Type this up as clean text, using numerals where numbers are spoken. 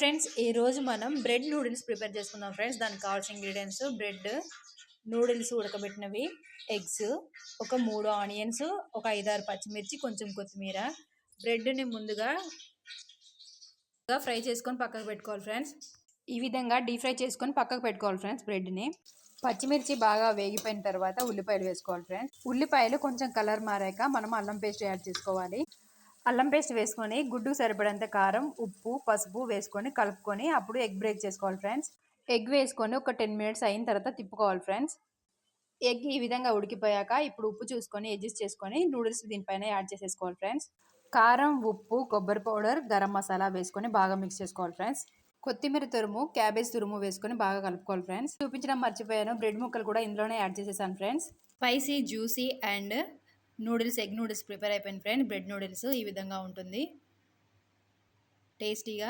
Friends, ఈరోజు మనం bread noodles prepare చేసుకుందాం ఫ్రెండ్స్. దానికి కావాల్సిన ఇంగ్రీడియంట్స్ బ్రెడ్, నూడిల్స్ ఉడకబెట్టినవి, ఎగ్స్, ఒక 3 ఆనియన్స్, ఒక 5-6 పచ్చిమిర్చి, కొంచెం కొత్తిమీర. బ్రెడ్ని ముందుగా ఫ్రై చేసుకొని పక్కకు పెట్టుకోవాలి ఫ్రెండ్స్. ఈ విధంగా డీప్ ఫ్రై చేసుకొని పక్కకు పెట్టుకోవాలి ఫ్రెండ్స్. బ్రెడ్ని పచ్చిమిర్చి బాగా వేగిపోయిన తర్వాత ఉల్లిపాయలు వేసుకోవాలి ఫ్రెండ్స్. ఉల్లిపాయలు కొంచెం కలర్ మారాక మనం అల్లం పేస్ట్ యాడ్ చేసుకోవాలి. అల్లం పేస్ట్ వేసుకొని గుడ్డుకు సరిపడంత కారం, ఉప్పు, పసుపు వేసుకొని కలుపుకొని అప్పుడు ఎగ్ బ్రేక్ చేసుకోవాలి ఫ్రెండ్స్. ఎగ్ వేసుకొని ఒక 10 మినిట్స్ అయిన తర్వాత తిప్పుకోవాలి ఫ్రెండ్స్. ఎగ్ ఈ విధంగా ఉడికిపోయాక ఇప్పుడు ఉప్పు చూసుకొని అడ్జస్ట్ చేసుకొని నూడిల్స్ దీనిపైన యాడ్ చేసేసుకోవాలి ఫ్రెండ్స్. కారం, ఉప్పు, కొబ్బరి పౌడర్, గరం మసాలా వేసుకొని బాగా మిక్స్ చేసుకోవాలి ఫ్రెండ్స్. కొత్తిమీర తురుము, క్యాబేజ్ తురుము వేసుకొని బాగా కలుపుకోవాలి ఫ్రెండ్స్. చూపించడం మర్చిపోయాను, బ్రెడ్ ముక్కలు కూడా ఇందులోనే యాడ్ చేసేసాను friends. Spicy, juicy and egg noodles prepare అయిపోయింది ఫ్రెండ్. బ్రెడ్ నూడిల్స్ ఈ విధంగా ఉంటుంది, టేస్టీగా.